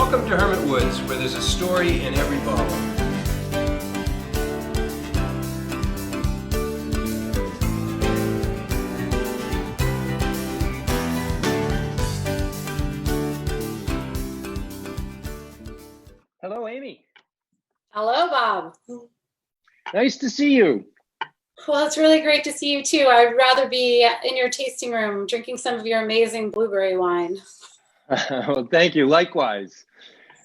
Welcome to Hermit Woods, where there's a story in every bottle. Hello, Amy. Hello, Bob. Nice to see you. Well, it's really great to see you too. I'd rather be in your tasting room drinking some of your amazing blueberry wine. Well, thank you. Likewise.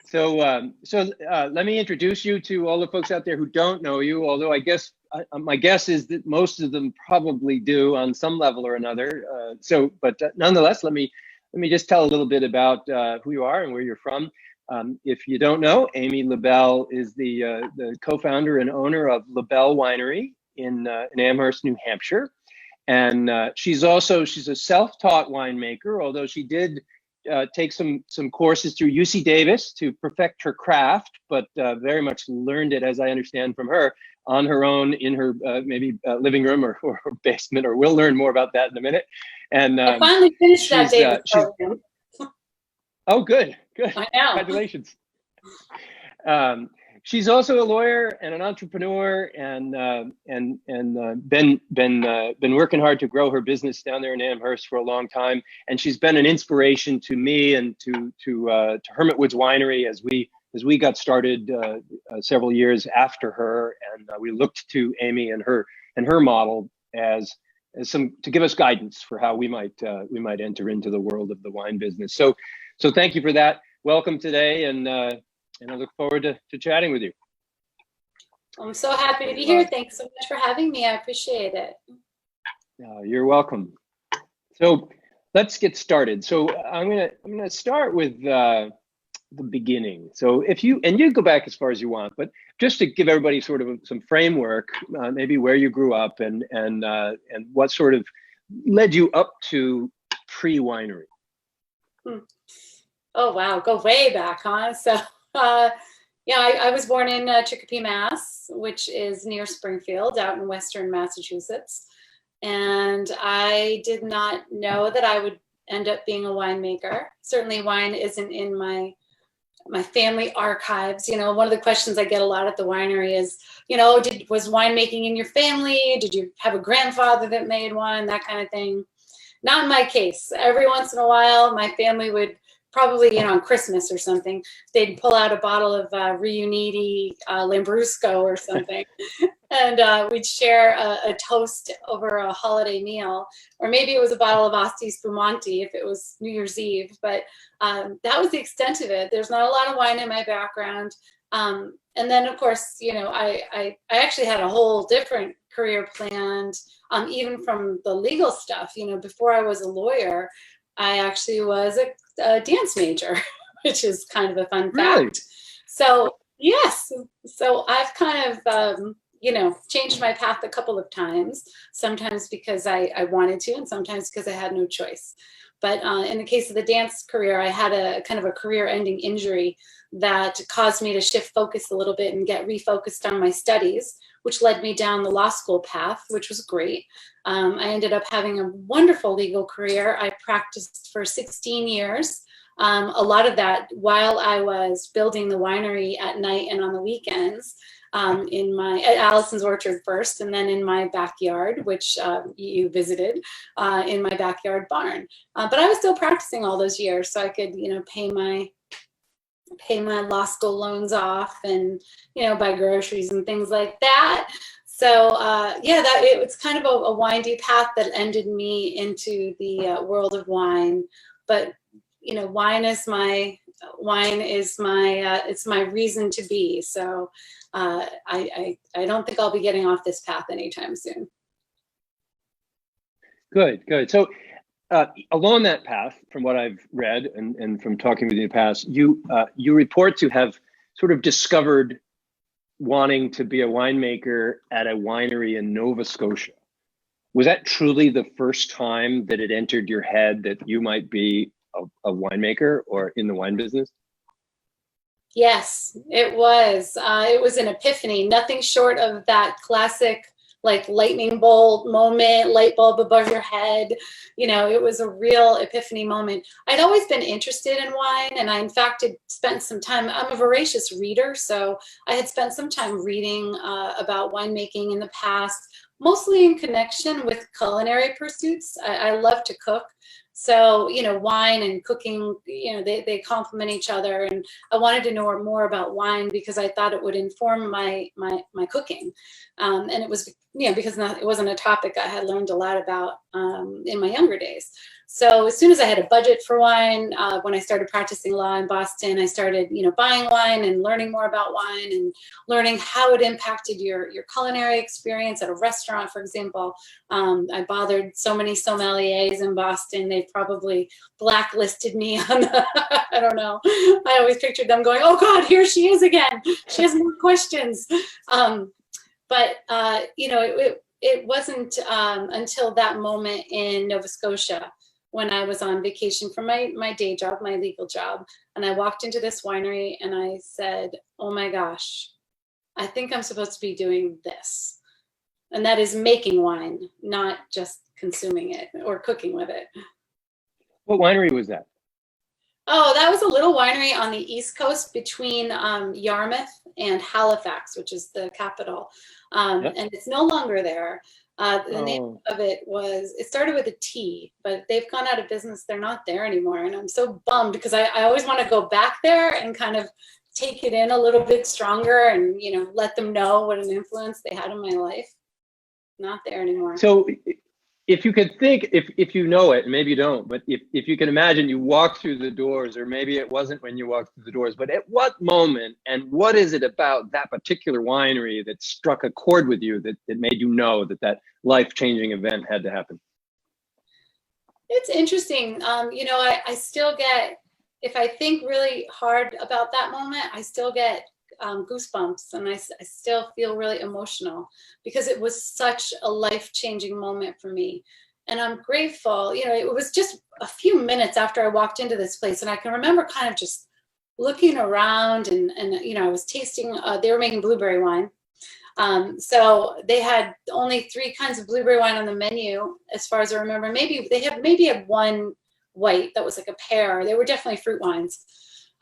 So let me introduce you to all the folks out there who don't know you, although I guess my guess is that most of them probably do on some level or another. But nonetheless, let me just tell a little bit about who you are and where you're from. If you don't know, Amy Labelle is the co-founder and owner of Labelle Winery in Amherst, New Hampshire. And she's a self-taught winemaker, although she did take some courses through UC Davis to perfect her craft, but very much learned it, as I understand from her, on her own in her living room or basement, or we'll learn more about that in a minute. And I finally finished that Davis program. Oh, good. I know. Congratulations. She's also a lawyer and an entrepreneur, and been working hard to grow her business down there in Amherst for a long time. And she's been an inspiration to me and to Hermit Woods Winery as we got started several years after her. And we looked to Amy and her model as to give us guidance for how we might enter into the world of the wine business. So thank you for that. Welcome today, and I look forward to chatting with you. I'm so happy to be here. Thanks so much for having me. I appreciate it. You're welcome. So let's get started. So I'm gonna start with the beginning. So if you go back as far as you want, but just to give everybody sort of some framework, maybe where you grew up and what sort of led you up to pre-winery. Oh, wow. Go way back, huh? So, I was born in Chicopee, Mass, which is near Springfield out in Western Massachusetts. And I did not know that I would end up being a winemaker. Certainly wine isn't in my family archives. One of the questions I get a lot at the winery is, was winemaking in your family? Did you have a grandfather that made wine? That kind of thing. Not in my case. Every once in a while, my family would probably, on Christmas or something, they'd pull out a bottle of Riuniti Lambrusco or something, and we'd share a toast over a holiday meal, or maybe it was a bottle of Asti Spumante if it was New Year's Eve. But that was the extent of it. There's not a lot of wine in my background. And then, of course, I actually had a whole different career planned, even from the legal stuff. Before I was a lawyer, I actually was a dance major, which is kind of a fun fact. So yes, so I've kind of changed my path a couple of times. Sometimes because I wanted to, and sometimes because I had no choice. But in the case of the dance career, I had a kind of a career-ending injury that caused me to shift focus a little bit and get refocused on my studies, which led me down the law school path, which was great. I ended up having a wonderful legal career. I practiced for 16 years. A lot of that while I was building the winery at night and on the weekends, at Alyson's Orchard first, and then in my backyard, which you visited, in my backyard barn. But I was still practicing all those years, so I could, pay my law school loans off and, buy groceries and things like that. So it was kind of a windy path that ended me into the world of wine. But wine is my it's my reason to be. So I don't think I'll be getting off this path anytime soon. Good. So along that path, from what I've read and from talking with you in the past, you report to have sort of discovered wanting to be a winemaker at a winery in Nova Scotia. Was that truly the first time that it entered your head that you might be a winemaker or in the wine business? Yes, it was. It was an epiphany, nothing short of that classic like lightning bolt moment, light bulb above your head. You know, it was a real epiphany moment. I'd always been interested in wine, and I, in fact, had spent some time, I'm a voracious reader, so I had spent some time reading about winemaking in the past, mostly in connection with culinary pursuits. I love to cook. So, you know, wine and cooking, you know, they complement each other. And I wanted to know more about wine because I thought it would inform my cooking. And it was, you know, because it wasn't a topic I had learned a lot about in my younger days. So as soon as I had a budget for wine, when I started practicing law in Boston, I started, you know, buying wine and learning more about wine and learning how it impacted your culinary experience at a restaurant, for example. I bothered so many sommeliers in Boston. They probably blacklisted me on the, I don't know. I always pictured them going, oh God, here she is again. She has more questions. But you know, it wasn't until that moment in Nova Scotia when I was on vacation from my day job, my legal job, and I walked into this winery and I said, oh my gosh, I think I'm supposed to be doing this. And that is making wine, not just consuming it or cooking with it. What winery was that? Oh, that was a little winery on the East Coast between Yarmouth and Halifax, which is the capital. Yep. And it's no longer there. The name of it started with a T, but they've gone out of business. They're not there anymore. And I'm so bummed because I always want to go back there and kind of take it in a little bit stronger and, you know, let them know what an influence they had in my life. Not there anymore. So if you could think, if you know it, and maybe you don't, but if you can imagine you walk through the doors, or maybe it wasn't when you walked through the doors, but at what moment and what is it about that particular winery that struck a chord with you that made you know that life-changing event had to happen? It's interesting. You know, I still get, if I think really hard about that moment, I still get goosebumps, and I still feel really emotional because it was such a life-changing moment for me. And I'm grateful. You know, it was just a few minutes after I walked into this place, and I can remember kind of just looking around and you know, I was tasting, they were making blueberry wine. So they had only 3 kinds of blueberry wine on the menu, as far as I remember. Maybe they had one white that was like a pear. They were definitely fruit wines.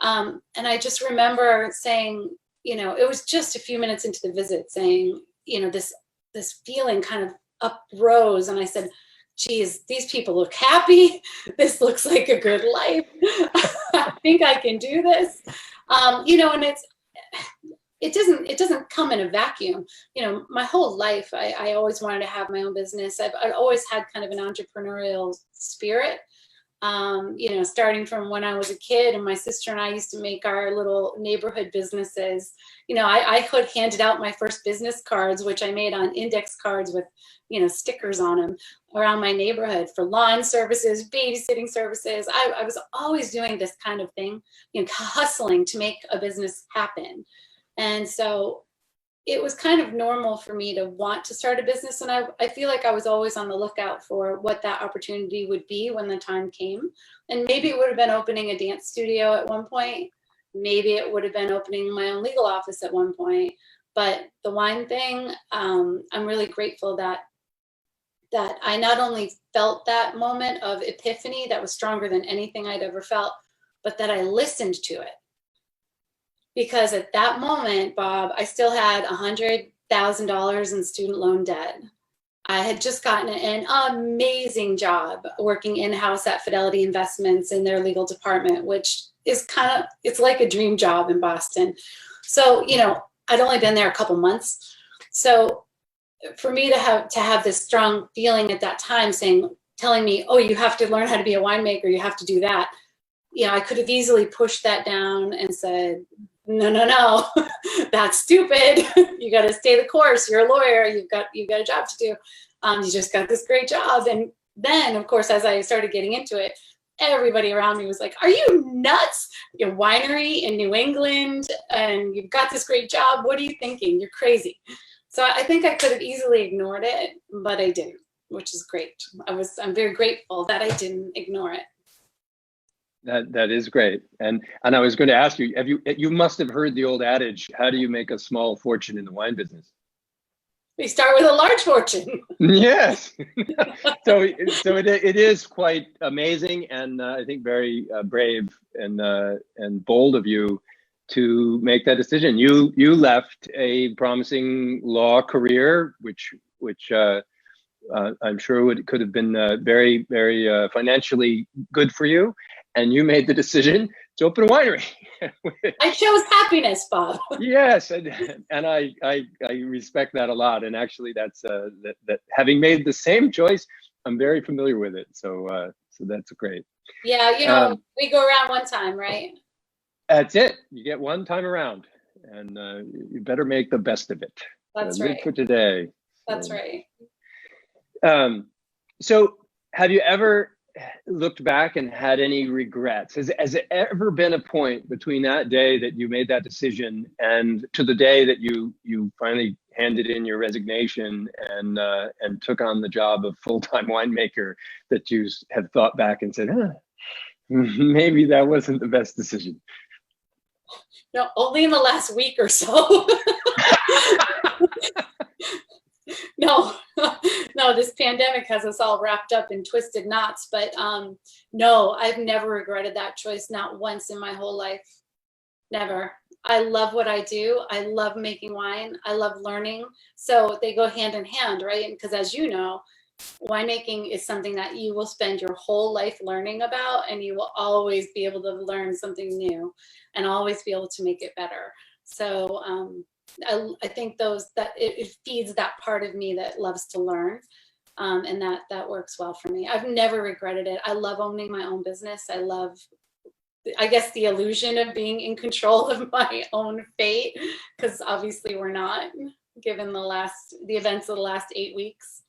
And I just remember saying, you know, it was just a few minutes into the visit, saying, you know, this feeling kind of uprose, and I said, geez, these people look happy. This looks like a good life. I think I can do this. You know, and it doesn't come in a vacuum. You know, my whole life, I always wanted to have my own business. I've always had kind of an entrepreneurial spirit. You know, starting from when I was a kid, and my sister and I used to make our little neighborhood businesses. You know, I could handed out my first business cards, which I made on index cards with, you know, stickers on them around my neighborhood for lawn services, babysitting services. I was always doing this kind of thing, you know, hustling to make a business happen. And so it was kind of normal for me to want to start a business. And I feel like I was always on the lookout for what that opportunity would be when the time came. And maybe it would have been opening a dance studio at one point. Maybe it would have been opening my own legal office at one point. But the wine thing, I'm really grateful that I not only felt that moment of epiphany that was stronger than anything I'd ever felt, but that I listened to it. Because at that moment, Bob, I still had $100,000 in student loan debt. I had just gotten an amazing job working in-house at Fidelity Investments in their legal department, which is it's like a dream job in Boston. So, you know, I'd only been there a couple months. So for me to have this strong feeling at that time telling me, oh, you have to learn how to be a winemaker, you have to do that. You know, I could have easily pushed that down and said, no, that's stupid. You got to stay the course. You're a lawyer. You've got a job to do. You just got this great job. And then, of course, as I started getting into it, everybody around me was like, are you nuts? Your winery in New England, and you've got this great job. What are you thinking? You're crazy. So I think I could have easily ignored it, but I didn't, which is great. I'm very grateful that I didn't ignore it. That is great. And I was going to ask you, you must have heard the old adage, how do you make a small fortune in the wine business? We start with a large fortune. Yes. So it is quite amazing, and I think very brave and bold of you to make that decision. You left a promising law career, which I'm sure could have been very, very financially good for you, and you made the decision to open a winery. I chose happiness, Bob. Yes, and I respect that a lot. And actually, that's that having made the same choice, I'm very familiar with it. So that's great. Yeah, we go around one time, right? That's it. You get one time around, and you better make the best of it. That's right. Live for today. That's right. So have you ever looked back and had any regrets? Has it ever been a point between that day that you made that decision and to the day that you finally handed in your resignation and took on the job of full-time winemaker that you have thought back and said, maybe that wasn't the best decision? No, only in the last week or so. No, this pandemic has us all wrapped up in twisted knots, but no, I've never regretted that choice, not once in my whole life. Never. I love what I do. I love making wine. I love learning. So they go hand in hand, right? And because as you know, winemaking is something that you will spend your whole life learning about, and you will always be able to learn something new and always be able to make it better. So I think that it feeds that part of me that loves to learn, and that works well for me. I've never regretted it. I love owning my own business. I love, I guess, the illusion of being in control of my own fate, because obviously we're not, given the events of the last 8 weeks.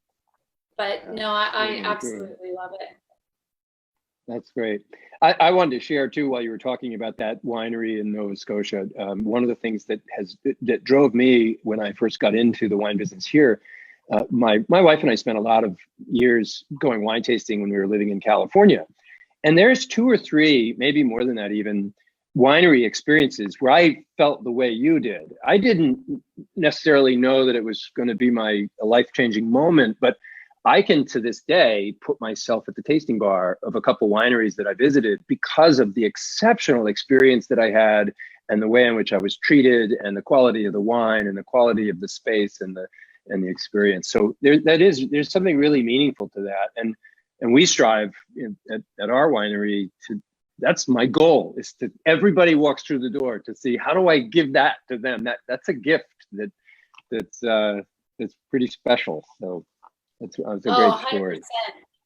But no, I absolutely love it. That's great. I wanted to share too, while you were talking about that winery in Nova Scotia, one of the things that drove me when I first got into the wine business here, my wife and I spent a lot of years going wine tasting when we were living in California. And there's 2 or 3, maybe more than that even, winery experiences where I felt the way you did. I didn't necessarily know that it was going to be a life-changing moment, but I can, to this day, put myself at the tasting bar of a couple wineries that I visited because of the exceptional experience that I had and the way in which I was treated and the quality of the wine and the quality of the space and the experience. So there's something really meaningful to that. And we strive at our winery to, that's my goal, is to everybody walks through the door to see, how do I give that to them? That's a gift that's pretty special. So that's a great story. 100%.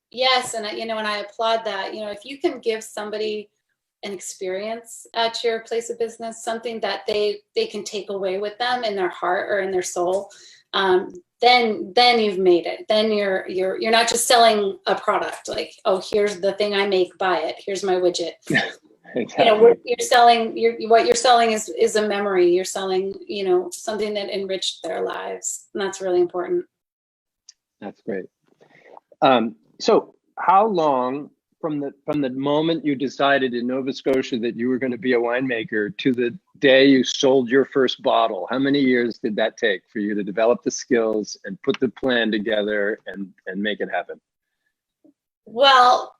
Yes, and and I applaud that. If you can give somebody an experience at your place of business, something that they can take away with them in their heart or in their soul, then you've made it. Then you're not just selling a product, like, oh, here's the thing I make, buy it. Here's my widget. Exactly. What you're selling is a memory. You're selling, something that enriched their lives, and that's really important. That's great. So how long from the moment you decided in Nova Scotia that you were going to be a winemaker to the day you sold your first bottle, how many years did that take for you to develop the skills and put the plan together and make it happen? Well,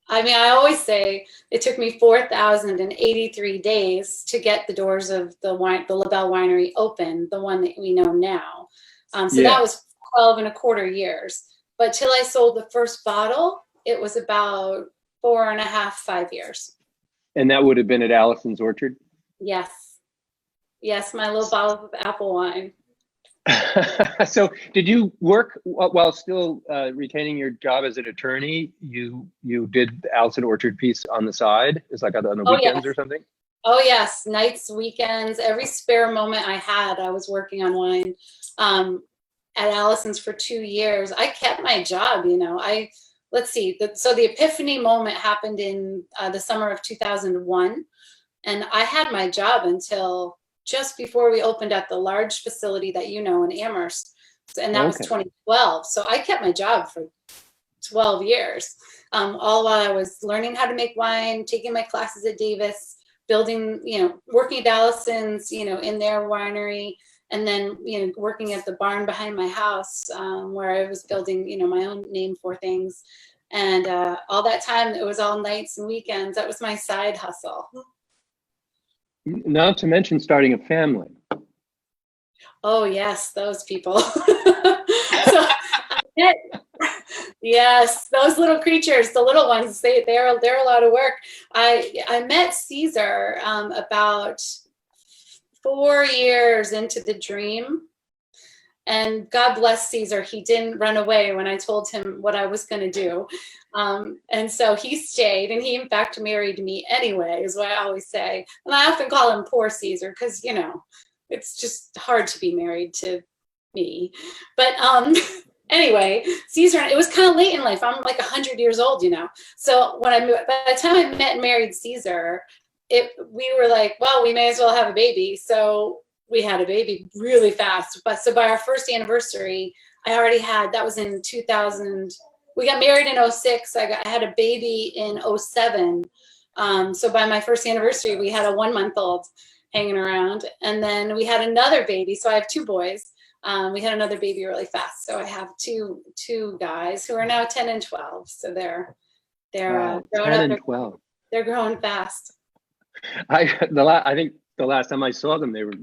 I always say it took me 4,083 days to get the doors of the Labelle Winery open, the one that we know now. That was 12 and a quarter years. But till I sold the first bottle, it was about 4.5, 5 years. And that would have been at Alyson's orchard? Yes, my little bottle of apple wine. So did you work while still retaining your job as an attorney? You did the Alyson orchard piece on the side? It's like on the weekends or something? Oh yes, nights, weekends, every spare moment I had, I was working on wine. At Alyson's for 2 years. I kept my job, let's see. So the epiphany moment happened in the summer of 2001. And I had my job until just before we opened at the large facility that in Amherst. And that was 2012. So I kept my job for 12 years, all while I was learning how to make wine, taking my classes at Davis, building, working at Alyson's, in their winery, And then, working at the barn behind my house, where I was building, my own name for things. And all that time, it was all nights and weekends. That was my side hustle. Not to mention starting a family. Oh yes, those people. So, yes, those little creatures, the little ones, they're a lot of work. I met Cesar about 4 years into the dream. And God bless Cesar, he didn't run away when I told him what I was going to do. And so he stayed, and he in fact married me anyway, is what I always say. And I often call him poor Cesar because, it's just hard to be married to me. But anyway, Cesar, it was kind of late in life. I'm like 100 years old, So by the time I met and married Cesar, we were like, well, we may as well have a baby. So we had a baby really fast. But so by our first anniversary, I already had, that was in 2000. We got married in 06. I had a baby in 07. So by my first anniversary, we had a 1-month-old hanging around. And then we had another baby. So I have 2 boys. We had another baby really fast. So I have two guys who are now 10 and 12. So they're Wow, growing 10 up. and 12. They're growing fast. I think the last time I saw them, they were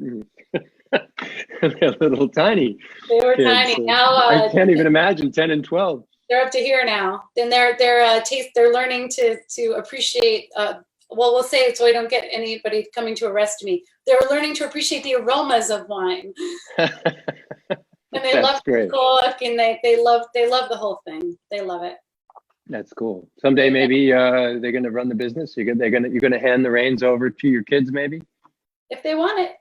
they're little tiny. They were kids. tiny. So Now I can't even imagine 10 and 12. They're up to here now. Then they're learning to appreciate. Well, we'll say it so I don't get anybody coming to arrest me. They're learning to appreciate the aromas of wine, and they love to cook, and they love the whole thing. They love it. That's cool. Someday maybe they're going to run the business. You're going to hand the reins over to your kids, maybe, if they want it.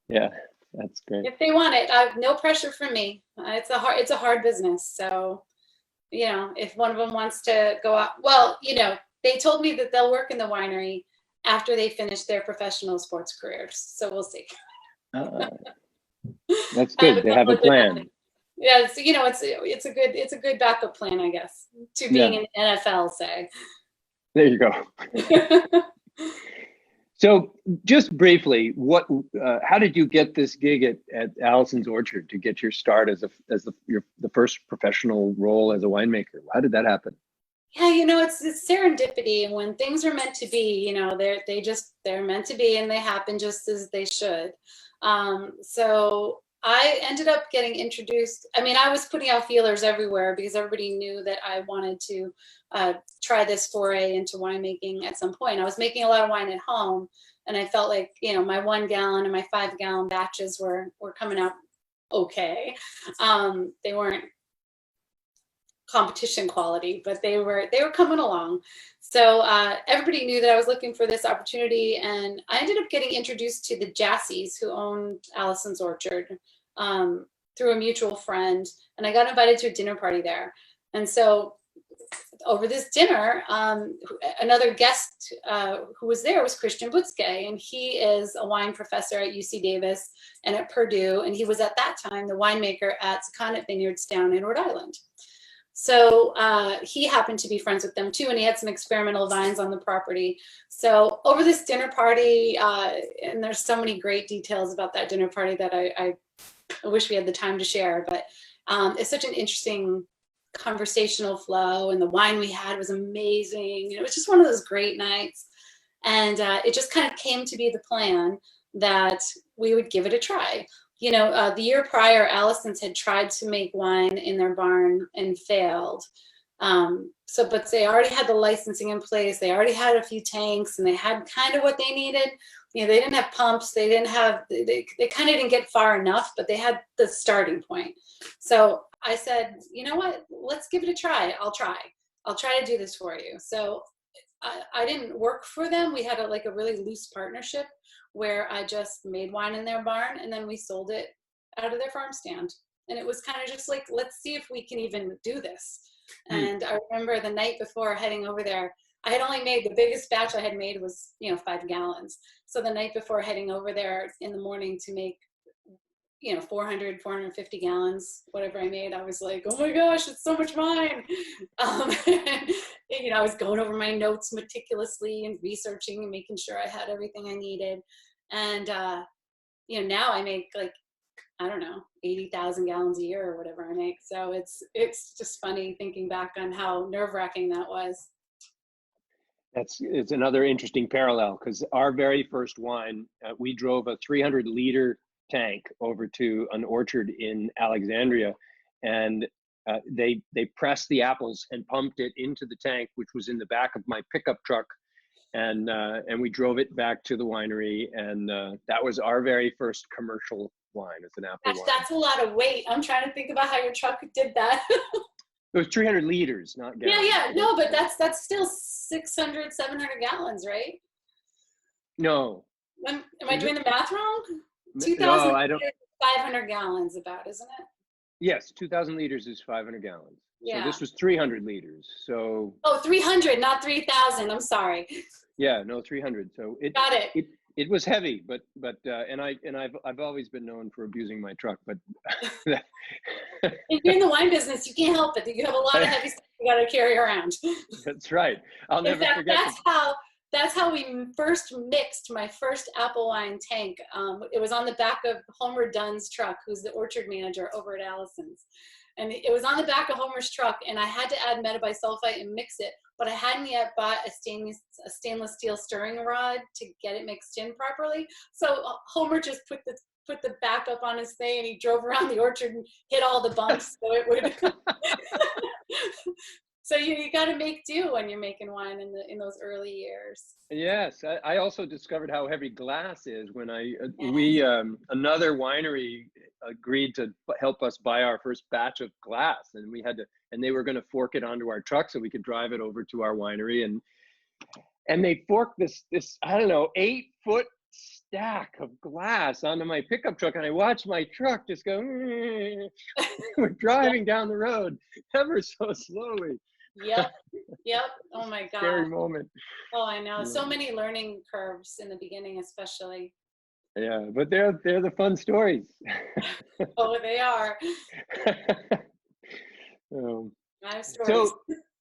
Yeah, that's great. If they want it, no pressure from me. It's a hard business. So, if one of them wants to go out, well, they told me that they'll work in the winery after they finish their professional sports careers. So we'll see. That's good. They have a plan. Yeah, it's a good backup plan, I guess, to being in NFL, say. There you go. So, just briefly, how did you get this gig at Alyson's Orchard to get your start as the first professional role as a winemaker? How did that happen? Yeah, it's serendipity, and when things are meant to be, they're meant to be, and they happen just as they should. So I ended up getting introduced. I mean, I was putting out feelers everywhere because everybody knew that I wanted to try this foray into winemaking at some point. I was making a lot of wine at home, and I felt like, my 1 gallon and my 5 gallon batches were coming out okay. They weren't competition quality, but they were coming along. So everybody knew that I was looking for this opportunity, and I ended up getting introduced to the Jassies, who owned Alyson's Orchard, through a mutual friend, and I got invited to a dinner party there. And so over this dinner, another guest who was there was Christian Butzke, and he is a wine professor at UC Davis and at Purdue, and he was at that time the winemaker at Sakonnet Vineyards down in Rhode Island. So he happened to be friends with them too, and he had some experimental vines on the property. So over this dinner party, and there's so many great details about that dinner party that I wish we had the time to share, but it's such an interesting conversational flow, and the wine we had was amazing. It was just one of those great nights, and it just kind of came to be the plan that we would give it a try. The year prior, Alyson's had tried to make wine in their barn and failed. But they already had the licensing in place. They already had a few tanks, and they had kind of what they needed. They didn't have pumps. They didn't have, they kind of didn't get far enough, but they had the starting point. So I said, you know what, let's give it a try. I'll try to do this for you. So I didn't work for them. We had a really loose partnership where I just made wine in their barn, and then we sold it out of their farm stand. And it was kind of just like, let's see if we can even do this. And I remember the night before heading over there, I had only made, the biggest batch I had made was, 5 gallons. So the night before heading over there in the morning to make, 450 gallons, whatever I made, I was like, oh my gosh, it's so much wine. I was going over my notes meticulously and researching and making sure I had everything I needed. And, now I make I don't know, 80,000 gallons a year or whatever I make. So it's just funny thinking back on how nerve-wracking that was. It's another interesting parallel, because our very first wine, we drove a 300-liter tank over to an orchard in Alexandria, and they pressed the apples and pumped it into the tank, which was in the back of my pickup truck, and we drove it back to the winery, and that was our very first commercial wine. It's an apple wine. That's a lot of weight. I'm trying to think about how your truck did that. It was 300 liters, not gallons. Yeah. No, but that's still 600, 700 gallons, right? No. Am I doing the math wrong? 2,000 no, I don't. 500 gallons about, isn't it? Yes, 2,000 liters is 500 gallons. Yeah. So this was 300 liters. So. Oh, 300, not 3,000. I'm sorry. Yeah, no, 300. So Got it. It was heavy, but I've always been known for abusing my truck, but. If you're in the wine business, you can't help it. You have a lot of heavy stuff you got to carry around. That's right. I'll never forget. That's how we first mixed my first apple wine tank. It was on the back of Homer Dunn's truck, who's the orchard manager over at Alyson's. And it was on the back of Homer's truck, and I had to add metabisulfite and mix it, but I hadn't yet bought a stainless steel stirring rod to get it mixed in properly. So Homer just put the back up on his thing, and he drove around the orchard and hit all the bumps so it would. So you got to make do when you're making wine in those early years. Yes, I also discovered how heavy glass is when another winery agreed to help us buy our first batch of glass, and they were going to fork it onto our truck so we could drive it over to our winery, and they forked this I don't know 8-foot stack of glass onto my pickup truck, and I watched my truck just go. We're driving down the road ever so slowly. Yep. Oh my God. Scary moment. Oh, I know. So many learning curves in the beginning, especially. Yeah, but they're the fun stories. Oh, they are. Nice stories.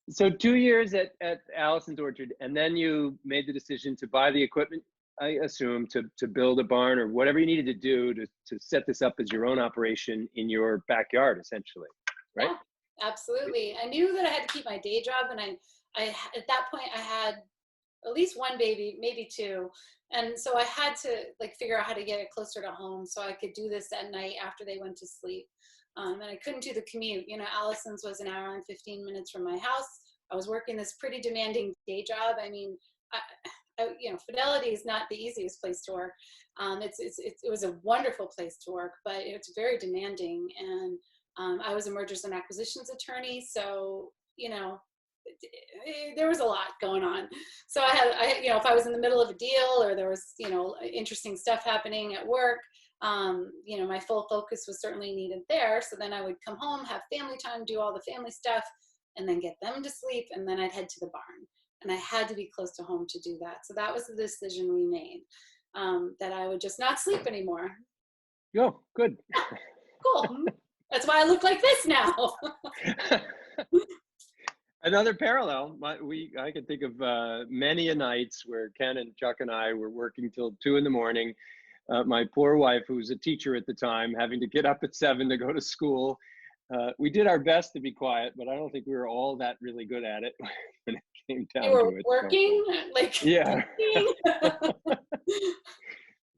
So 2 years at Alyson's orchard, and then you made the decision to buy the equipment, I assume, to build a barn or whatever you needed to do to set this up as your own operation in your backyard, essentially, right? Yeah. Absolutely. I knew that I had to keep my day job, and I at that point I had at least one baby, maybe two, and so I had to figure out how to get it closer to home so I could do this at night after they went to sleep. And I couldn't do the commute. Alyson's was an hour and 15 minutes from my house. I was working this pretty demanding day job. I mean, Fidelity is not the easiest place to work. It was a wonderful place to work, but it's very demanding. And I was a mergers and acquisitions attorney, so there was a lot going on. So if I was in the middle of a deal or there was interesting stuff happening at work, my full focus was certainly needed there. So then I would come home, have family time, do all the family stuff, and then get them to sleep, and then I'd head to the barn. And I had to be close to home to do that. So that was the decision we made, that I would just not sleep anymore. Oh, good. Cool. That's why I look like this now. Another parallel, I can think of many a nights where Ken and Chuck and I were working till 2 a.m. My poor wife, who was a teacher at the time, having to get up at 7 to go to school. We did our best to be quiet, but I don't think we were all that really good at it when it came down you were to it. Working? Yeah.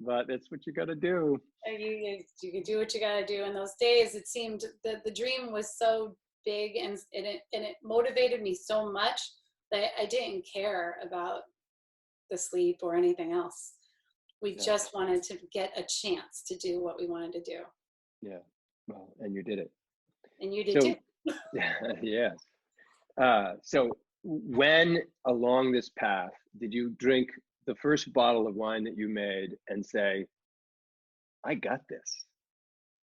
But that's what you got to do. You can do what you got to do. In those days, it seemed that the dream was so big, and it motivated me so much that I didn't care about the sleep or anything else. We just wanted to get a chance to do what we wanted to do. Yeah. Well, and you did it. And you did too. Yes. So when along this path did you drink the first bottle of wine that you made and say, I got this?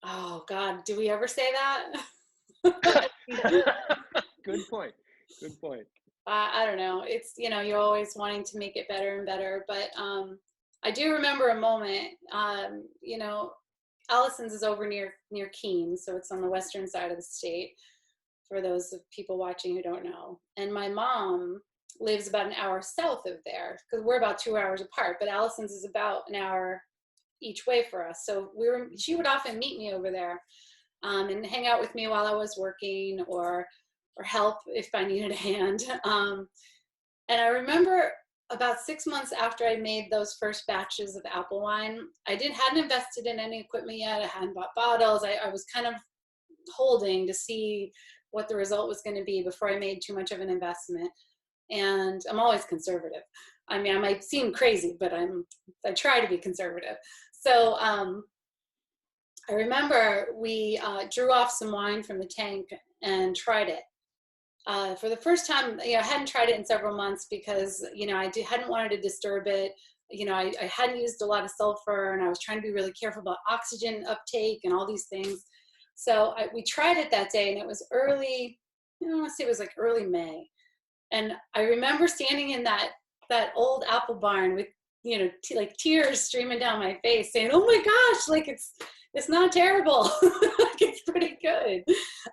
Oh God, do we ever say that? Good point. I don't know. It's, you're always wanting to make it better and better. But I do remember a moment, Alyson's is over near Keene, so it's on the western side of the state, for those of people watching who don't know. And my mom lives about an hour south of there, because we're about 2 hours apart, but Alyson's is about an hour each way for us. So she would often meet me over there and hang out with me while I was working, or help if I needed a hand. And I remember about 6 months after I made those first batches of apple wine, I hadn't invested in any equipment yet. I hadn't bought bottles. I was kind of holding to see what the result was going to be before I made too much of an investment. And I'm always conservative. I mean, I might seem crazy, but I try to be conservative. So I remember we drew off some wine from the tank and tried it. For the first time, I hadn't tried it in several months because, I hadn't wanted to disturb it. I hadn't used a lot of sulfur, and I was trying to be really careful about oxygen uptake and all these things. So we tried it that day, and it was early, I want to say it was like early May. And I remember standing in that old apple barn with, like tears streaming down my face saying, oh my gosh, like it's not terrible. Like it's pretty good.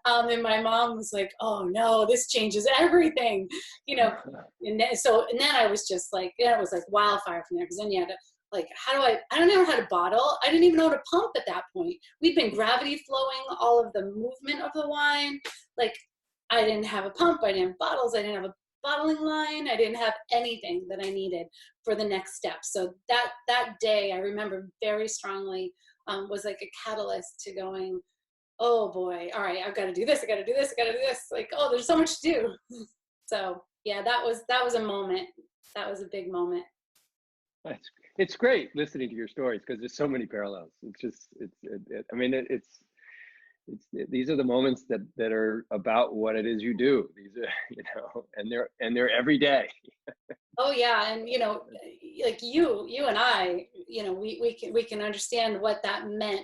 And my mom was like, oh no, this changes everything, and then I was just like, it was like wildfire from there. Cause then you had to like, I don't know how to bottle. I didn't even know how to pump at that point. We'd been gravity flowing all of the movement of the wine. Like I didn't have a pump. I didn't have bottles. I didn't have a bottling line. I didn't have anything that I needed for the next step. So that day I remember very strongly was like a catalyst to going, oh boy, all right, I've got to do this. I got to do this. I got to do this. Like, oh, there's so much to do. So yeah, that was a moment. That was a big moment. It's great listening to your stories because there's so many parallels. It's just, these are the moments that are about what it is you do. These are, and they're every day. Oh yeah, and like you and I, we can understand what that meant,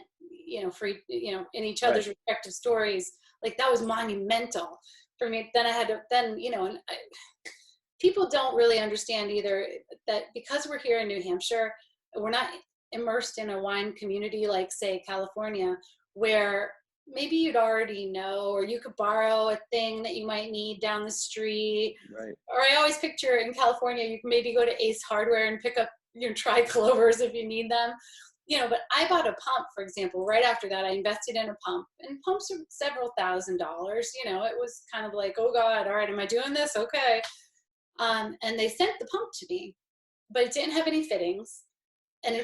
for in each other's Right. respective stories. Like that was monumental for me. Then I had to, people don't really understand either that because we're here in New Hampshire, we're not immersed in a wine community like, say, California, where maybe you'd already know, or you could borrow a thing that you might need down the street. Right. Or I always picture in California, you can maybe go to Ace Hardware and pick up tri-clovers if you need them. But I bought a pump, for example. Right after that, I invested in a pump, and pumps are several $1,000s. It was kind of like, oh God, all right, am I doing this? Okay. And they sent the pump to me, but it didn't have any fittings, and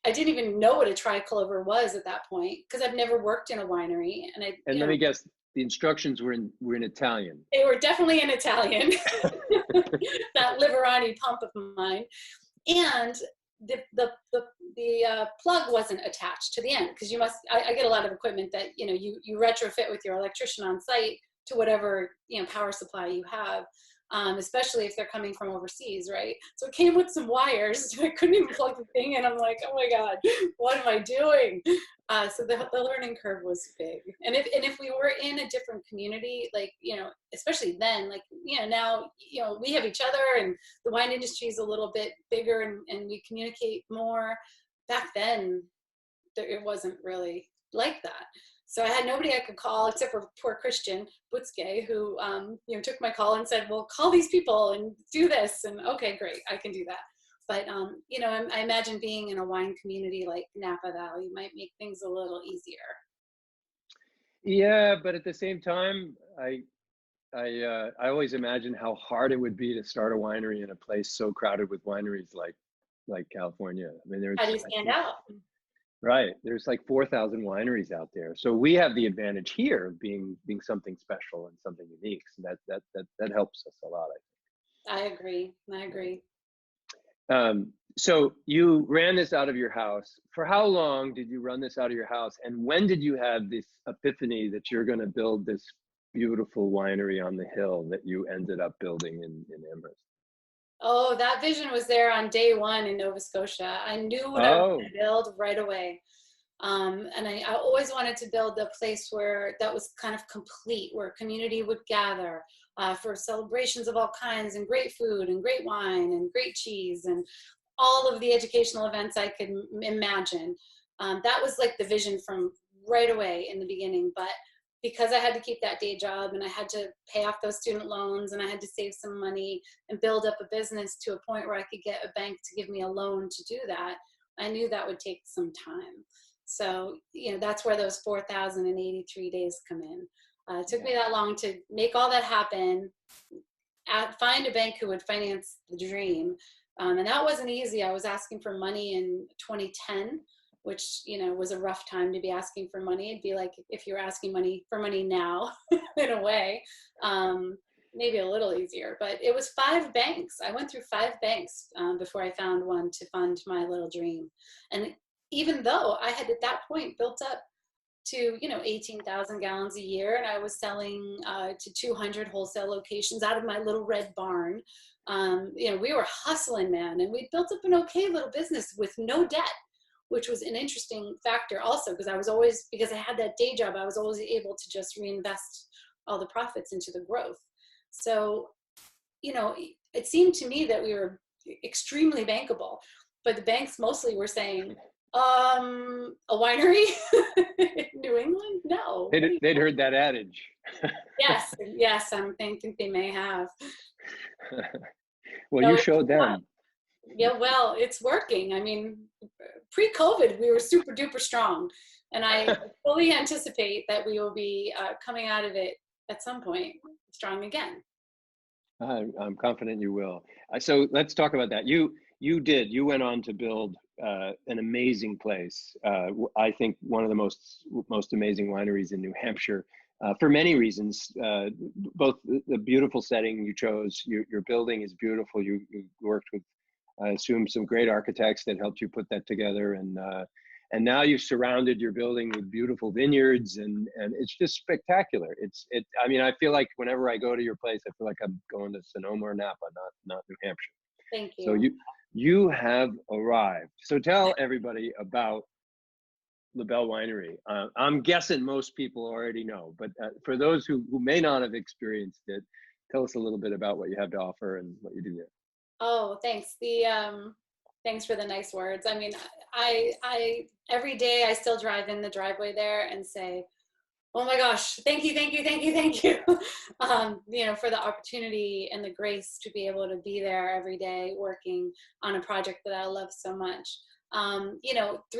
I didn't even know what a tri-clover was at that point because I've never worked in a winery. And let me guess, the instructions were in Italian. They were definitely in Italian. That Liverani pump of mine, and the plug wasn't attached to the end because I get a lot of equipment that you retrofit with your electrician on site to whatever power supply you have. Especially if they're coming from overseas, right? So it came with some wires. I couldn't even plug the thing in. I'm like, oh my God, what am I doing? So the learning curve was big. And if we were in a different community, like, especially then, like, now, we have each other, and the wine industry is a little bit bigger, and we communicate more. Back then, it wasn't really like that. So I had nobody I could call except for poor Christian Butzke, who took my call and said, well, call these people and do this. And okay, great, I can do that. But, I imagine being in a wine community like Napa Valley might make things a little easier. Yeah, but at the same time, I always imagine how hard it would be to start a winery in a place so crowded with wineries like California. I mean, How do you stand out? Right. There's like 4,000 wineries out there. So we have the advantage here of being something special and something unique. So that helps us a lot, I think. I agree. So you ran this out of your house. For how long did you run this out of your house? And when did you have this epiphany that you're going to build this beautiful winery on the hill that you ended up building in Amherst? Oh, that vision was there on day one in Nova Scotia. I knew what I was going to build right away. And I always wanted to build a place that was kind of complete, where community would gather for celebrations of all kinds, and great food and great wine and great cheese and all of the educational events I could imagine. That was like the vision from right away in the beginning. But because I had to keep that day job, and I had to pay off those student loans, and I had to save some money and build up a business to a point where I could get a bank to give me a loan to do that, I knew that would take some time. So, that's where those 4,083 days come in. It took me that long to make all that happen, find a bank who would finance the dream. And that wasn't easy. I was asking for money in 2010, which, was a rough time to be asking for money. It'd be like if you were asking for money now, in a way, maybe a little easier. But it was 5 banks. I went through 5 banks before I found one to fund my little dream. And even though I had at that point built up to 18,000 gallons a year, and I was selling to 200 wholesale locations out of my little red barn, we were hustling, man, and we built up an okay little business with no debt, which was an interesting factor also, because I had that day job, I was always able to just reinvest all the profits into the growth. So it seemed to me that we were extremely bankable, but the banks mostly were saying, a winery in New England? No. They'd heard that adage. Yes, I think they may have. Well, you showed them. Yeah, well, it's working. I mean, pre-COVID, we were super duper strong, and I fully anticipate that we will be coming out of it at some point strong again. I'm confident you will. So let's talk about that. You went on to build an amazing place. I think one of the most amazing wineries in New Hampshire, for many reasons. Both the beautiful setting you chose, your building is beautiful. You worked with, I assume, some great architects that helped you put that together, and now you've surrounded your building with beautiful vineyards, and it's just spectacular. I mean, I feel like whenever I go to your place, I feel like I'm going to Sonoma or Napa, not New Hampshire. Thank you. So you have arrived. So tell everybody about Labelle Winery. I'm guessing most people already know, but for those who may not have experienced it, tell us a little bit about what you have to offer and what you do there. Oh, thanks. Thanks for the nice words. I mean, I every day I still drive in the driveway there and say, oh my gosh, thank you, for the opportunity and the grace to be able to be there every day working on a project that I love so much. 3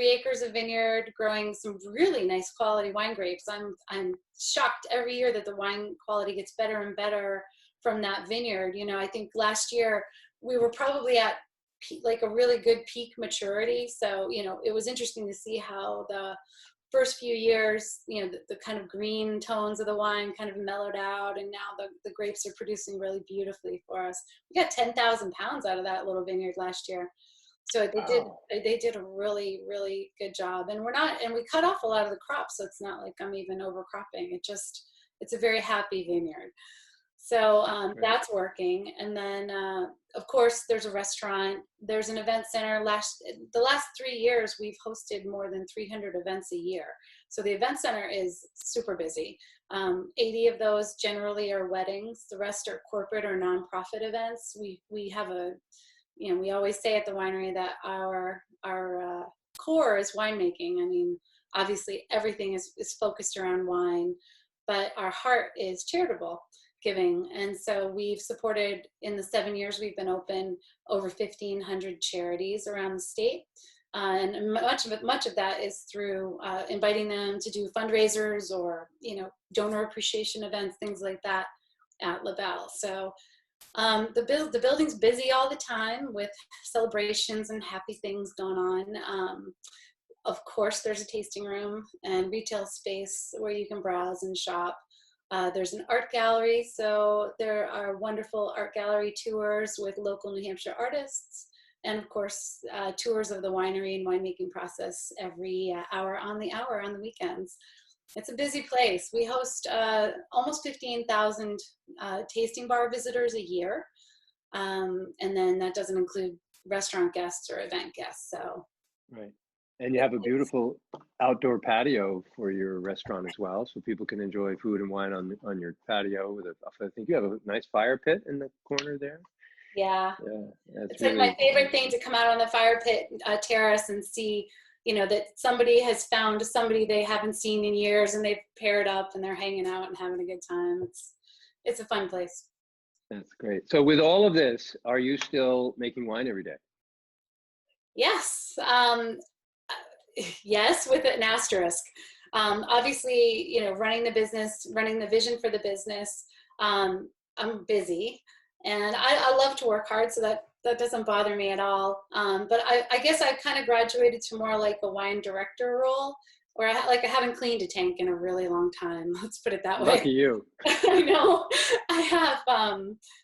acres of vineyard, growing some really nice quality wine grapes. I'm shocked every year that the wine quality gets better and better from that vineyard. I think last year we were probably at like a really good peak maturity. So, it was interesting to see how the first few years, the kind of green tones of the wine kind of mellowed out, and now the grapes are producing really beautifully for us. We got 10,000 pounds out of that little vineyard last year. So they did a really, really good job. And we cut off a lot of the crops, so it's not like I'm even overcropping. It's a very happy vineyard. So that's working. And then, of course, there's a restaurant. There's an event center. The last 3 years, we've hosted more than 300 events a year. So the event center is super busy. 80 of those generally are weddings. The rest are corporate or nonprofit events. We have we always say at the winery that our core is winemaking. I mean, obviously everything is focused around wine, but our heart is charitable giving. And so we've supported, in the 7 years we've been open, over 1,500 charities around the state. And much of that is through inviting them to do fundraisers or, donor appreciation events, things like that at Labelle. So the building's busy all the time with celebrations and happy things going on. Of course, there's a tasting room and retail space where you can browse and shop. There's an art gallery, so there are wonderful art gallery tours with local New Hampshire artists, and of course, tours of the winery and winemaking process every hour on the weekends. It's a busy place. We host almost 15,000 tasting bar visitors a year, and then that doesn't include restaurant guests or event guests. So, right. And you have a beautiful outdoor patio for your restaurant as well, so people can enjoy food and wine on your patio. I think you have a nice fire pit in the corner there. Yeah. It's really, like my favorite thing to come out on the fire pit terrace and see, that somebody has found somebody they haven't seen in years, and they've paired up and they're hanging out and having a good time. It's a fun place. That's great. So with all of this, are you still making wine every day? Yes. Yes, with an asterisk. Obviously, running the business, running the vision for the business, I'm busy, and I love to work hard, so that doesn't bother me at all. But I guess I kind of graduated to more like a wine director role, where I haven't cleaned a tank in a really long time. Let's put it that way. Lucky you. I know. I have,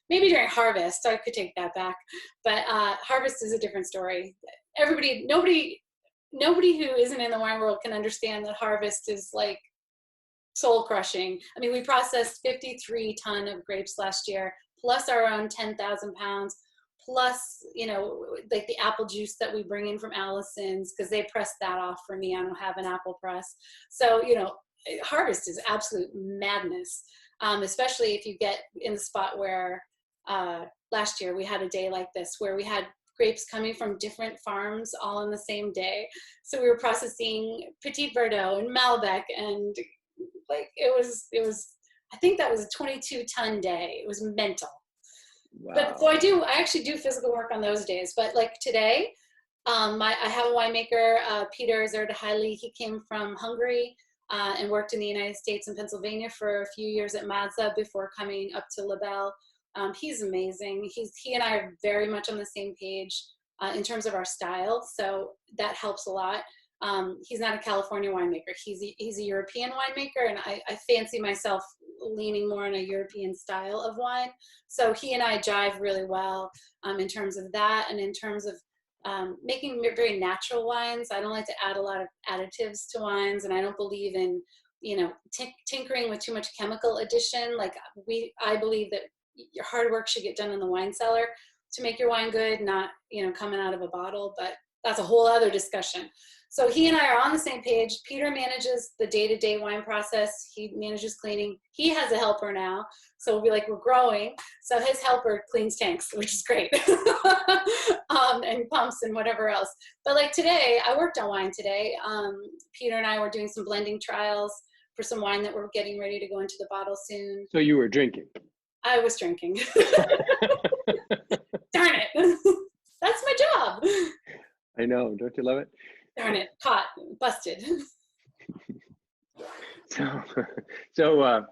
maybe during harvest, I could take that back, but harvest is a different story. Nobody who isn't in the wine world can understand that harvest is like soul crushing. I mean, we processed 53 ton of grapes last year, plus our own 10,000 pounds, plus, like the apple juice that we bring in from Alyson's, because they press that off for me. I don't have an apple press. So, harvest is absolute madness, especially if you get in the spot where last year we had a day like this where we had grapes coming from different farms all on the same day. So we were processing Petit Verdot and Malbec, and like it was I think that was a 22 ton day. It was mental. Wow. But so I actually do physical work on those days. But like today, I have a winemaker, Peter Zerdahili. He came from Hungary and worked in the United States and Pennsylvania for a few years at Mazza before coming up to Labelle. He's amazing. He and I are very much on the same page in terms of our style, so that helps a lot. He's not a California winemaker. He's a European winemaker, and I fancy myself leaning more on a European style of wine. So he and I jive really well in terms of that, and in terms of making very natural wines. I don't like to add a lot of additives to wines, and I don't believe in tinkering with too much chemical addition. Like I believe that your hard work should get done in the wine cellar to make your wine good, not coming out of a bottle. But that's a whole other discussion. So he and I are on the same page. Peter manages the day-to-day wine process. He manages cleaning. He has a helper now, so we'll be like, we're growing. So his helper cleans tanks, which is great, and pumps and whatever else. But like today, I worked on wine today. Peter and I were doing some blending trials for some wine that we're getting ready to go into the bottle soon. So you were drinking? I was drinking. Darn it. That's my job. I know. Don't you love it? Darn it. Caught. Busted. I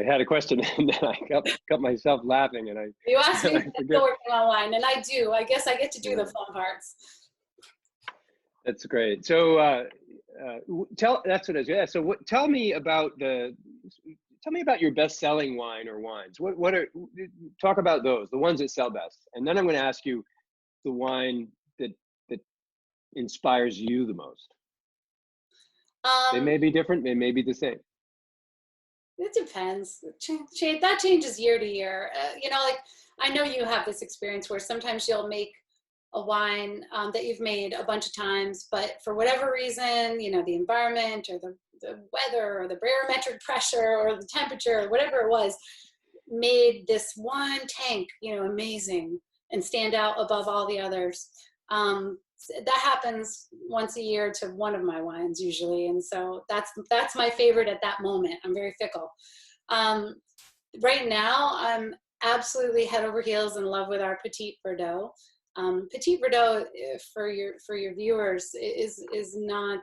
had a question and then I got myself laughing, and You asked me if I'm still working on wine, and I do. I guess I get to do the fun parts. That's great. So that's what it is. Yeah. So tell me about your best-selling wine or wines. Talk about those, the ones that sell best, and then I'm going to ask you the wine that inspires you the most. They may be different. They may be the same. It depends. That changes year to year. Like I know you have this experience where sometimes you'll make a wine that you've made a bunch of times, but for whatever reason, the environment or the weather or the barometric pressure or the temperature or whatever it was made this one tank, amazing and stand out above all the others. That happens once a year to one of my wines usually. And so that's my favorite at that moment. I'm very fickle. Right now, I'm absolutely head over heels in love with our Petit Verdot. Petit Verdot, for your viewers, is not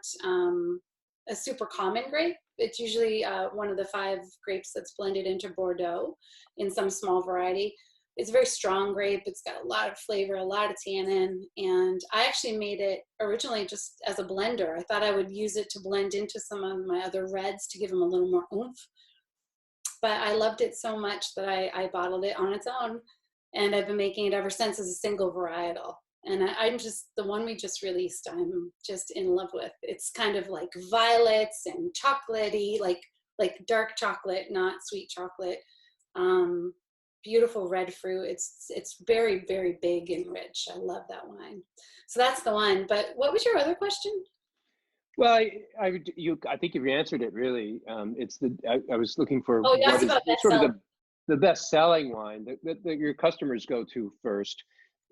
a super common grape. It's usually one of the 5 grapes that's blended into Bordeaux in some small variety. It's a very strong grape. It's got a lot of flavor, a lot of tannin, and I actually made it originally just as a blender. I thought I would use it to blend into some of my other reds to give them a little more oomph. But I loved it so much that I bottled it on its own, and I've been making it ever since as a single varietal. And I'm just, the one we just released, I'm just in love with. It's kind of like violets and chocolatey, like dark chocolate, not sweet chocolate. Beautiful red fruit. It's very, very big and rich. I love that wine. So that's the one. But what was your other question? Well, I think you've answered it really. I was looking for what is sort of the best-selling wine that your customers go to first,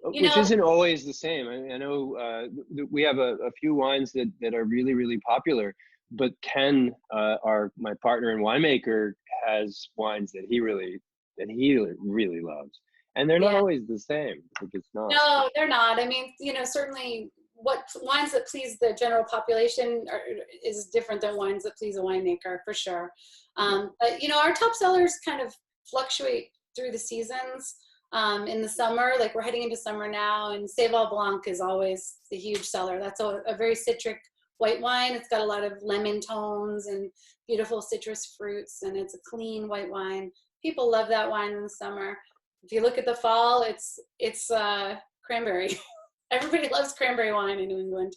which isn't always the same. I know we have a few wines that are really, really popular, but Ken, my partner and winemaker, has wines that he really loves, And they're not Yeah. always the same. I think it's not. No, they're not. I mean, certainly what wines that please the general population is different than wines that please a winemaker, for sure. But, our top sellers kind of fluctuate through the seasons. In the summer, like we're heading into summer now, and Cheval Blanc is always the huge seller. That's a very citric white wine. It's got a lot of lemon tones and beautiful citrus fruits, and it's a clean white wine. People love that wine in the summer. If you look at the fall, it's cranberry. Everybody loves cranberry wine in New England.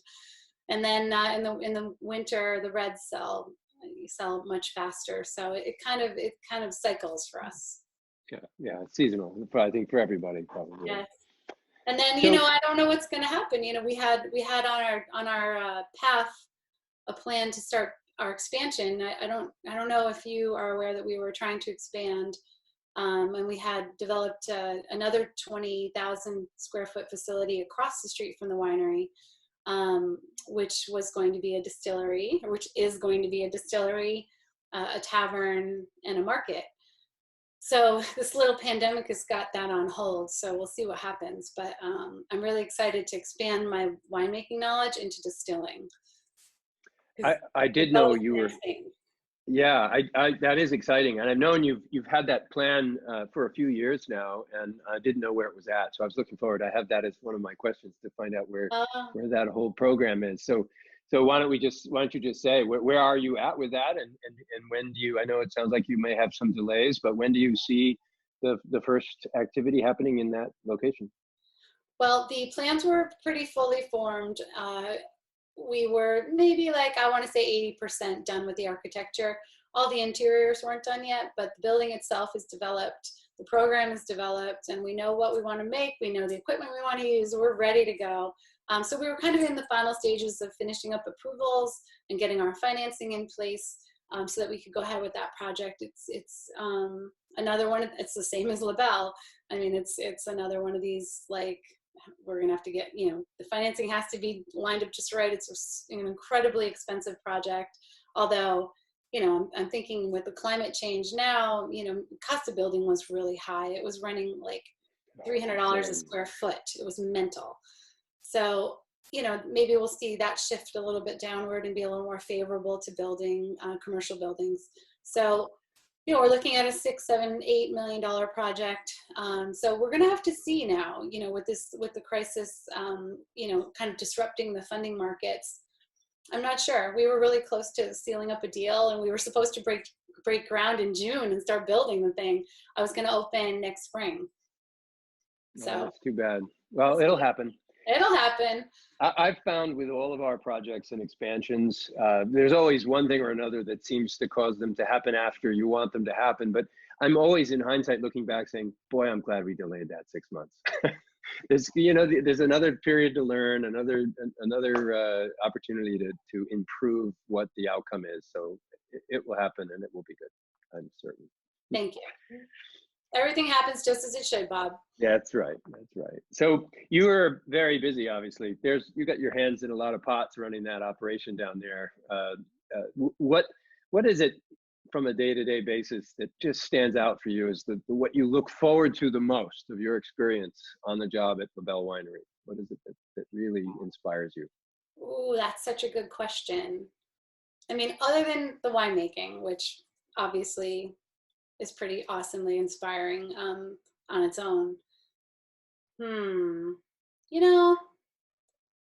And then in the winter, the reds sell much faster. So it kind of cycles for us. Yeah, it's seasonal. I think for everybody probably. Yes. And then So, I don't know what's going to happen. We had on our path a plan to start our expansion. I don't know if you are aware that we were trying to expand. And we had developed another 20,000 square foot facility across the street from the winery, which was going to be a distillery, which is going to be a distillery, a tavern, and a market. So this little pandemic has got that on hold. So we'll see what happens. But I'm really excited to expand my winemaking knowledge into distilling. I did know you were. Yeah, I that is exciting, and I've known you've had that plan for a few years now, and I didn't know where it was at. So I was looking forward. I have that as one of my questions to find out where that whole program is. So why don't you just say where are you at with that, and when do you? I know it sounds like you may have some delays, but when do you see the first activity happening in that location? Well, the plans were pretty fully formed. We were maybe I want to say 80% done with the architecture. All the interiors weren't done yet, but the building itself is developed. The program is developed, and we know what we want to make. We know the equipment we want to use. We're ready to go. So we were kind of in the final stages of finishing up approvals and getting our financing in place so that we could go ahead with that project. It's another one. It's the same as Labelle. I mean, it's another one of these we're going to have to get, the financing has to be lined up just right. It's an incredibly expensive project. Although, I'm thinking with the climate change now, cost of building was really high. It was running $300 a square foot. It was mental. So, maybe we'll see that shift a little bit downward and be a little more favorable to building commercial buildings. So, we're looking at a $6, $7, $8 million project. So we're going to have to see now, with the crisis, kind of disrupting the funding markets. I'm not sure. We were really close to sealing up a deal, and we were supposed to break ground in June and start building the thing. I was going to open next spring. So that's too bad. Well, it'll happen. It'll happen. I've found with all of our projects and expansions, there's always one thing or another that seems to cause them to happen after you want them to happen. But I'm always in hindsight looking back saying, boy, I'm glad we delayed that 6 months. There's another period to learn, another opportunity to improve what the outcome is. So it will happen, and it will be good. I'm certain. Thank you. Everything happens just as it should, Bob. That's right. So you are very busy, obviously. You got your hands in a lot of pots running that operation down there. What is it from a day-to-day basis that just stands out for you as what you look forward to the most of your experience on the job at Labelle Winery? What is it that really inspires you? Ooh, that's such a good question. I mean, other than the winemaking, which obviously is pretty awesomely inspiring on its own.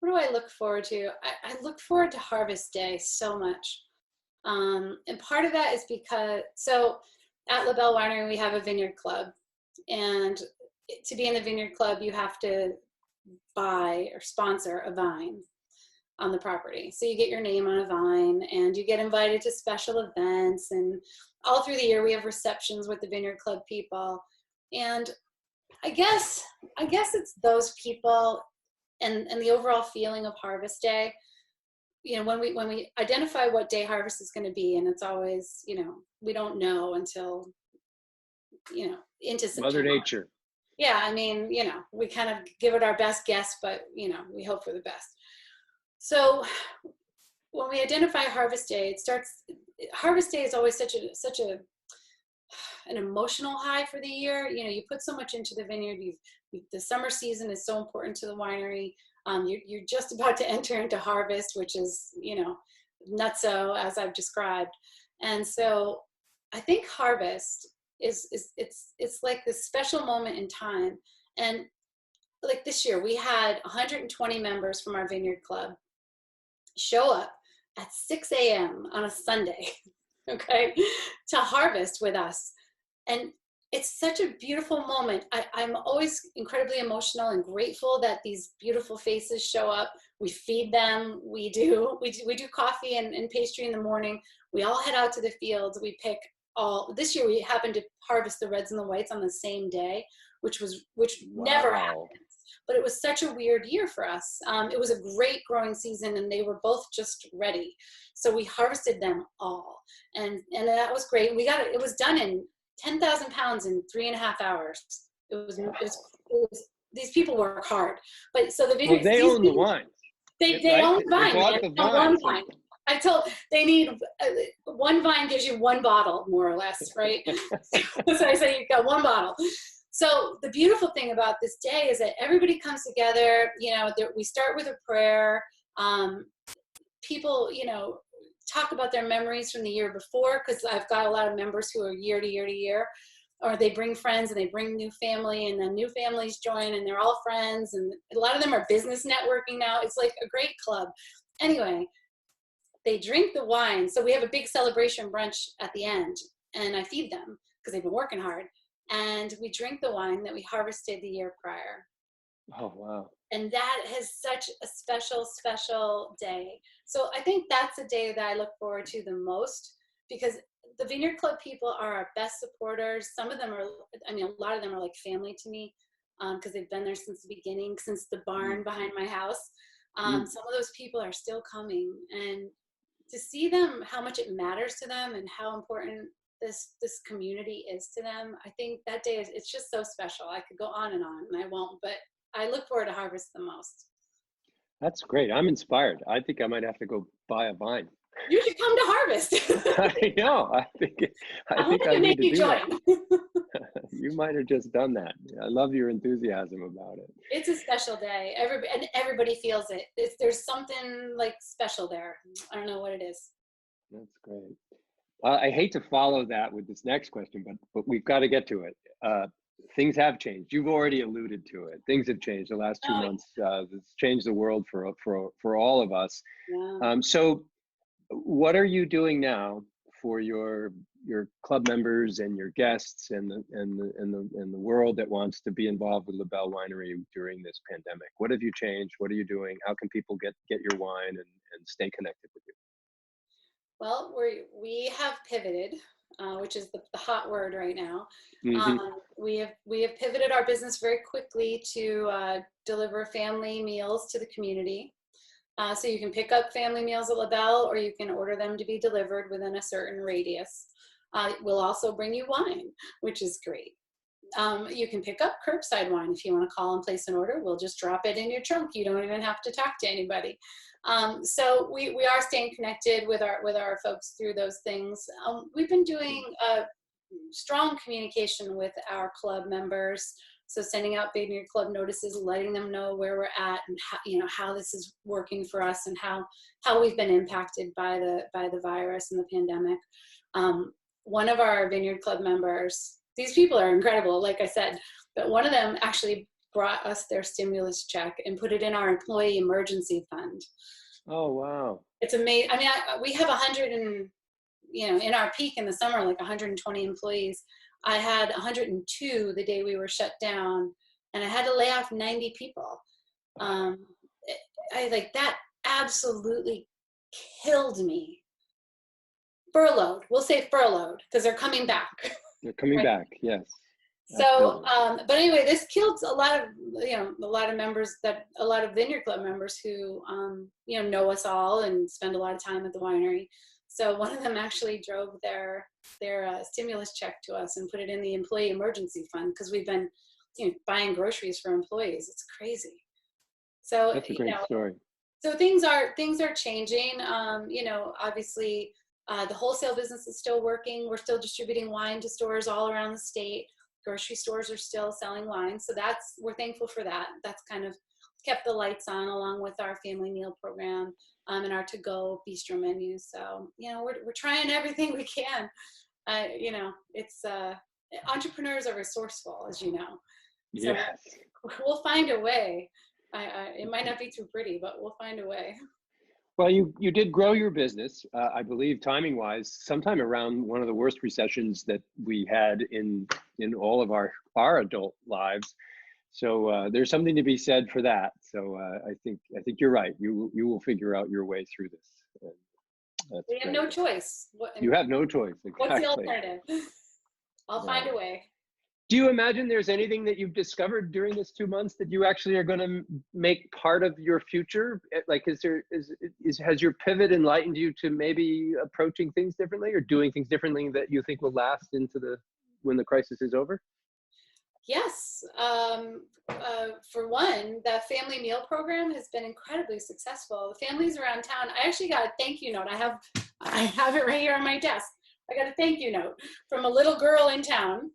What do I look forward to? I look forward to Harvest Day so much. And part of that is because, at Labelle Winery, we have a vineyard club. And to be in the vineyard club, you have to buy or sponsor a vine on the property. So you get your name on a vine, and you get invited to special events, and all through the year we have receptions with the vineyard club people. And I guess it's those people and the overall feeling of Harvest Day. When we identify what day harvest is going to be, and it's always, we don't know until into September. Mother Nature. Yeah, I mean, we kind of give it our best guess, but we hope for the best. So when we identify Harvest Day, Harvest Day is always such a an emotional high for the year. You know, you put so much into the vineyard. The summer season is so important to the winery. You're just about to enter into harvest, which is, you know, nutso, as I've described. And so I think harvest it's like this special moment in time. And like this year, we had 120 members from our vineyard club show up at 6 a.m. on a Sunday, okay, to harvest with us. And it's such a beautiful moment. I'm always incredibly emotional and grateful that these beautiful faces show up. We feed them. We do coffee and pastry in the morning. We all head out to the fields. We pick this year we happened to harvest the reds and the whites on the same day, which never happens. But it was such a weird year for us. It was a great growing season, and they were both just ready. So we harvested them all, and that was great. It was done in 10,000 pounds in 3.5 hours. It was these people work hard, but so the vineyards. Well, they own the wine. They own the vine. They bought the vine. One vine. I told they need one vine gives you one bottle, more or less, right? So I say you've got one bottle. So the beautiful thing about this day is that everybody comes together. You know, we start with a prayer. People, you know, talk about their memories from the year before, because I've got a lot of members who are year to year to year, or they bring friends and they bring new family, and then new families join and they're all friends, and a lot of them are business networking now. It's like a great club. Anyway, they drink the wine. So we have a big celebration brunch at the end, and I feed them because they've been working hard. And we drink the wine that we harvested the year prior. Oh, wow. And that is such a special, special day. So I think that's a day that I look forward to the most, because the Vineyard Club people are our best supporters. Some of them are, a lot of them are like family to me, because they've been there since the beginning, since the barn behind my house. Some of those people are still coming, and to see them, how much it matters to them and how important this community is to them, I think that day it's just so special. I could go on, and I won't, but I look forward to harvest the most. That's great. I'm inspired. I think I might have to go buy a vine. You should come to harvest. I know. I think I need to do that. You might have just done that. I love your enthusiasm about it. It's a special day. Everybody feels it. There's something like special there. I don't know what it is. That's great. I hate to follow that with this next question, but we've got to get to it. Things have changed. You've already alluded to it. Things have changed the last 2 months. It's changed the world for all of us. Yeah. So what are you doing now for your club members and your guests and the world that wants to be involved with Labelle Winery during this pandemic? What have you changed? What are you doing? How can people get your wine and stay connected with you? Well, we have pivoted, which is the hot word right now. Mm-hmm. We have pivoted our business very quickly to deliver family meals to the community. So you can pick up family meals at Labelle, or you can order them to be delivered within a certain radius. We'll also bring you wine, which is great. You can pick up curbside wine if you want to call and place an order. We'll just drop it in your trunk. You don't even have to talk to anybody. So we are staying connected with our folks through those things. We've been doing strong communication with our club members. So sending out Vineyard Club notices, letting them know where we're at and how this is working for us and how we've been impacted by the virus and the pandemic. One of our Vineyard Club members, these people are incredible, like I said, but one of them actually brought us their stimulus check and put it in our employee emergency fund. Oh, wow. It's amazing. We have 100 and, in our peak in the summer, like 120 employees. I had 102 the day we were shut down, and I had to lay off 90 people. That absolutely killed me. Furloughed. We'll say furloughed because they're coming back. They're coming right? back. Yes. So, but anyway, this killed a lot of members, a lot of Vineyard Club members who, know us all and spend a lot of time at the winery. So one of them actually drove their stimulus check to us and put it in the employee emergency fund because we've been, buying groceries for employees. It's crazy. So that's a great story. So things are changing. Obviously The wholesale business is still working. We're still distributing wine to stores all around the state. Grocery stores are still selling wine. So we're thankful for that. That's kind of kept the lights on, along with our family meal program and our to-go bistro menu. So, we're trying everything we can. It's entrepreneurs are resourceful, as you know. So Yes. we'll find a way. It might not be too pretty, but we'll find a way. Well, you did grow your business, I believe, timing wise, sometime around one of the worst recessions that we had in all of our adult lives. So there's something to be said for that. So I think you're right. You will figure out your way through this. We have no choice. You have no choice. Exactly. What's the alternative? I'll find a way. Do you imagine there's anything that you've discovered during this 2 months that you actually are going to make part of your future? Like, has your pivot enlightened you to maybe approaching things differently or doing things differently that you think will last into when the crisis is over? Yes. For one, the family meal program has been incredibly successful. The families around town, I actually got a thank you note. I have it right here on my desk. I got a thank you note from a little girl in town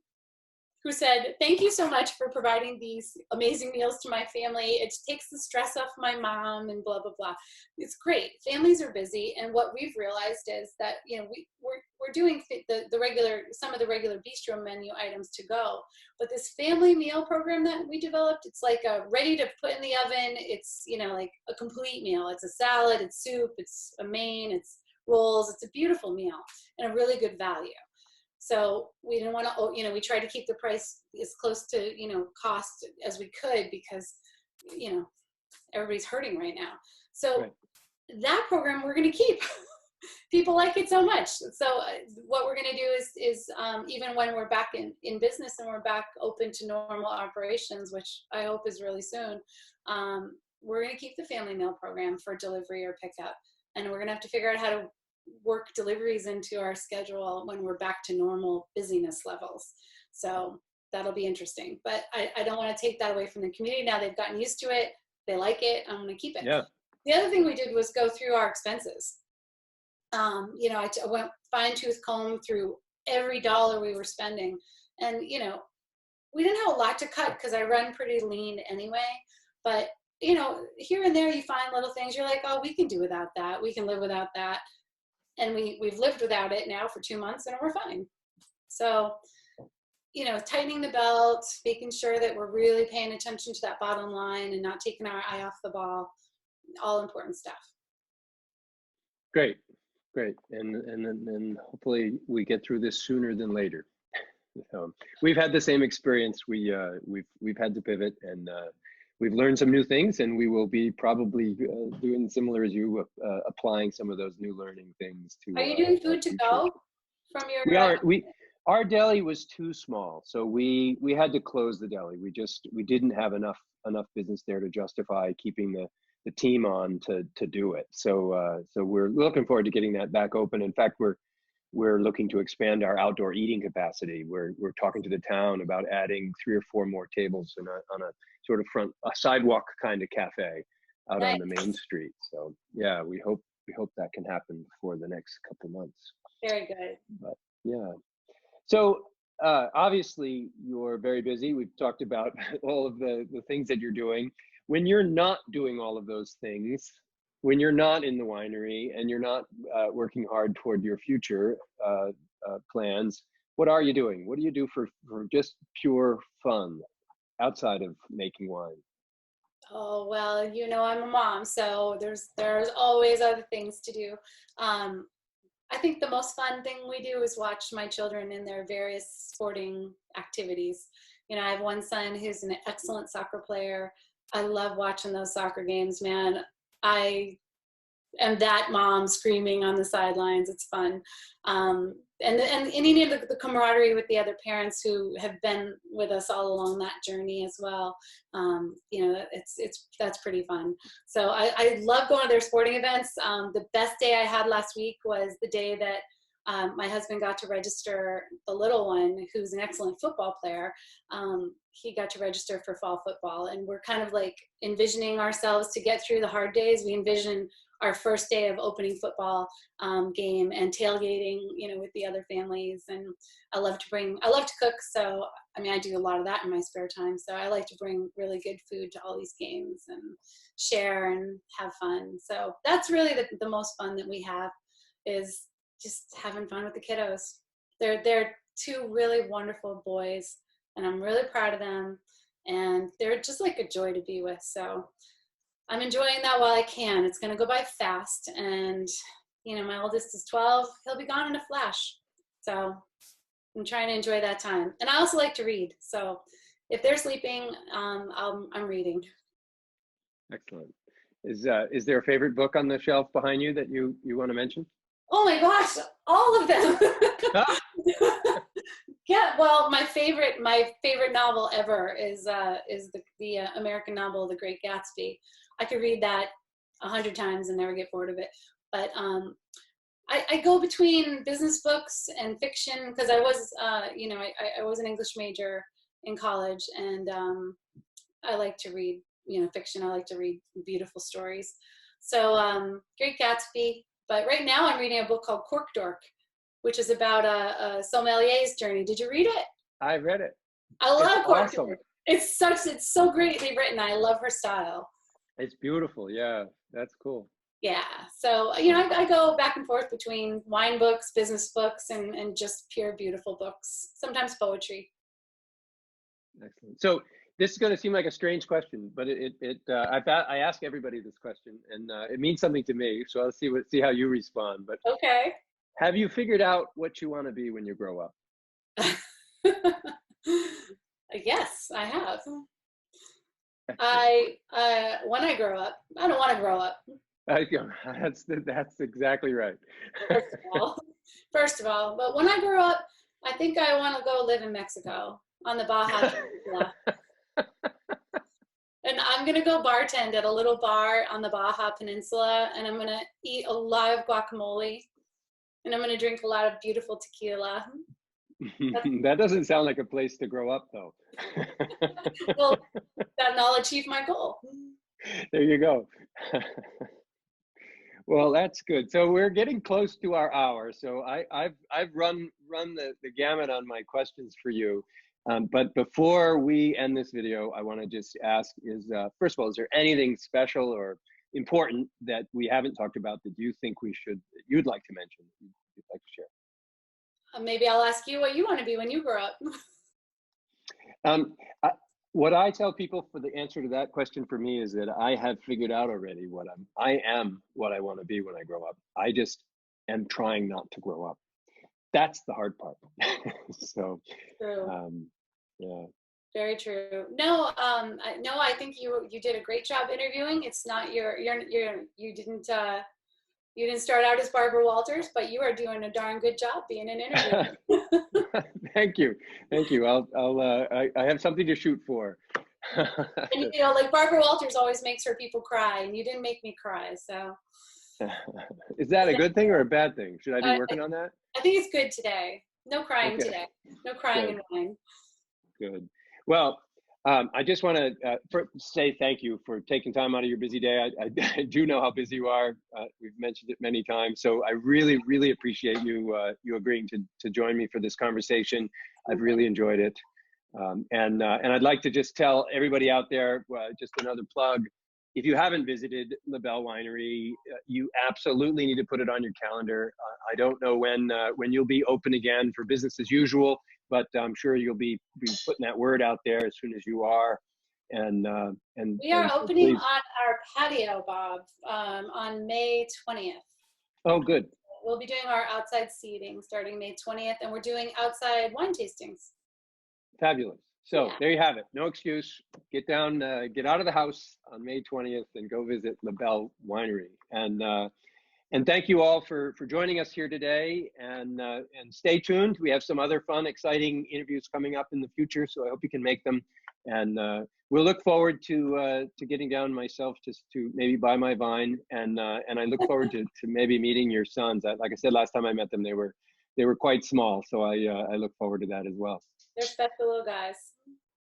who said, "Thank you so much for providing these amazing meals to my family. It takes the stress off my mom," and blah, blah, blah. It's great. Families are busy. And what we've realized is that, we're doing some of the regular bistro menu items to go. But this family meal program that we developed, it's like ready to put in the oven. It's, like a complete meal. It's a salad, it's soup, it's a main, it's rolls. It's a beautiful meal and a really good value. So we didn't want to, we tried to keep the price as close to, cost as we could because, everybody's hurting right now. So right. That program we're going to keep. People like it so much. So what we're going to do is even when we're back in business and we're back open to normal operations, which I hope is really soon, we're going to keep the family meal program for delivery or pickup. And we're going to have to figure out how to work deliveries into our schedule when we're back to normal busyness levels. So that'll be interesting. But I don't want to take that away from the community. Now they've gotten used to it. They like it. I'm going to keep it. Yeah. The other thing we did was go through our expenses. I went fine-tooth comb through every dollar we were spending. And, we didn't have a lot to cut because I run pretty lean anyway. But, here and there you find little things. You're like, oh, we can do without that. We can live without that. And we've lived without it now for 2 months and we're fine. So, tightening the belt, making sure that we're really paying attention to that bottom line and not taking our eye off the ball, all important stuff. Great. And then hopefully we get through this sooner than later. We've had the same experience. We've had to pivot and we've learned some new things, and we will be probably doing similar as you, applying some of those new learning things to. Are you doing food to go from your? We are. Our deli was too small, so we had to close the deli. We didn't have enough business there to justify keeping the team on to do it. So we're looking forward to getting that back open. In fact, we're looking to expand our outdoor eating capacity. We're talking to the town about adding 3 or 4 more tables on a sort of a sidewalk kind of cafe out on the main street. So yeah, we hope that can happen before the next couple months. Very good. But yeah. So obviously you're very busy. We've talked about all of the things that you're doing. When you're not doing all of those things, when you're not in the winery and you're not working hard toward your future plans, what are you doing? What do you do for just pure fun outside of making wine? Oh, well, I'm a mom, so there's always other things to do. I think the most fun thing we do is watch my children in their various sporting activities. I have one son who's an excellent soccer player. I love watching those soccer games, man. I am that mom screaming on the sidelines. It's fun. And any of the camaraderie with the other parents who have been with us all along that journey as well. That's pretty fun. So I love going to their sporting events. The best day I had last week was the day that my husband got to register the little one, who's an excellent football player. He got to register for fall football, and we're kind of like envisioning ourselves to get through the hard days. We envision our first day of opening football game and tailgating, with the other families. And I love to cook. So, I mean, I do a lot of that in my spare time. So I like to bring really good food to all these games and share and have fun. So that's really the most fun that we have, is just having fun with the kiddos. They're two really wonderful boys, and I'm really proud of them. And they're just like a joy to be with. So I'm enjoying that while I can. It's going to go by fast. And, my oldest is 12. He'll be gone in a flash. So I'm trying to enjoy that time. And I also like to read. So if they're sleeping, I'm reading. Excellent. Is there a favorite book on the shelf behind you that you want to mention? Oh my gosh, all of them. Yeah, well, my favorite novel ever is the American novel, The Great Gatsby. I could read that 100 times and never get bored of it. But I go between business books and fiction, because I was I was an English major in college, and I like to read fiction. I like to read beautiful stories. So Great Gatsby. But right now I'm reading a book called Cork Dork, which is about a sommelier's journey. Did you read it? I read it. I love Cork awesome. Dork. It's so greatly written. I love her style. It's beautiful. Yeah, that's cool. Yeah. So, I go back and forth between wine books, business books, and just pure beautiful books, sometimes poetry. Excellent. So this is going to seem like a strange question, but I ask everybody this question, and it means something to me. So I'll see how you respond. But okay. Have you figured out what you want to be when you grow up? Yes, I have. When I grow up, I don't want to grow up. That's exactly right. First of all, but when I grow up, I think I want to go live in Mexico on the Baja Peninsula. And I'm going to go bartend at a little bar on the Baja Peninsula, and I'm going to eat a lot of guacamole, and I'm going to drink a lot of beautiful tequila. That doesn't sound like a place to grow up, though. Well, then I'll achieve my goal. There you go. Well, that's good. So we're getting close to our hour. So I've run the gamut on my questions for you. But before we end this video, I want to just ask: first of all, is there anything special or important that we haven't talked about that you think you'd like to mention, you'd like to share? Maybe I'll ask you what you want to be when you grow up. What I tell people for the answer to that question for me is that I have figured out already I am what I want to be when I grow up. I just am trying not to grow up. That's the hard part. So, true. Yeah. Very true. No, I think you did a great job interviewing. It's not you didn't start out as Barbara Walters, but you are doing a darn good job being an interviewer. Thank you. I have something to shoot for. And like Barbara Walters always makes her people cry, and you didn't make me cry. So, is that a good thing or a bad thing? Should I be working on that? I think it's good today. No crying today. No crying and wine. Good. Well, I just want to say thank you for taking time out of your busy day. I do know how busy you are. We've mentioned it many times. So I really, really appreciate you agreeing to join me for this conversation. I've really enjoyed it. And I'd like to just tell everybody out there, just another plug. If you haven't visited Labelle Winery, you absolutely need to put it on your calendar. I don't know when you'll be open again for business as usual, but I'm sure you'll be putting that word out there as soon as you are. And we are opening on our patio, Bob, on May 20th. Oh, good. We'll be doing our outside seating starting May 20th, and we're doing outside wine tastings. Fabulous. So yeah. There you have it. No excuse. Get down, get out of the house on May 20th and go visit Labelle Winery. And thank you all for joining us here today. And stay tuned. We have some other fun, exciting interviews coming up in the future. So I hope you can make them. And we'll look forward to getting down myself to maybe buy my vine. And I look forward to maybe meeting your sons. Like I said, last time I met them, they were quite small. So I look forward to that as well. They're special little guys.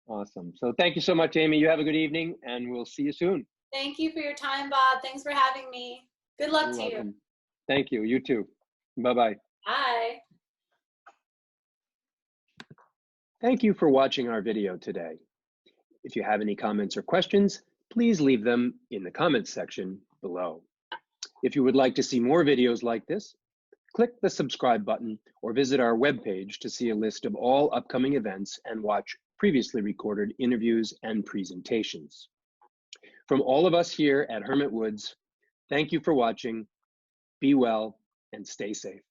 Awesome. So thank you so much, Amy. You have a good evening, and we'll see you soon. Thank you for your time, Bob. Thanks for having me. Good luck You're to welcome. you. Thank you. You too. Bye-bye. Bye. Thank you for watching our video today. If you have any comments or questions, please leave them in the comments section below. If you would like to see more videos like this, click the subscribe button or visit our webpage to see a list of all upcoming events and watch previously recorded interviews and presentations. From all of us here at Hermit Woods, thank you for watching. Be well and stay safe.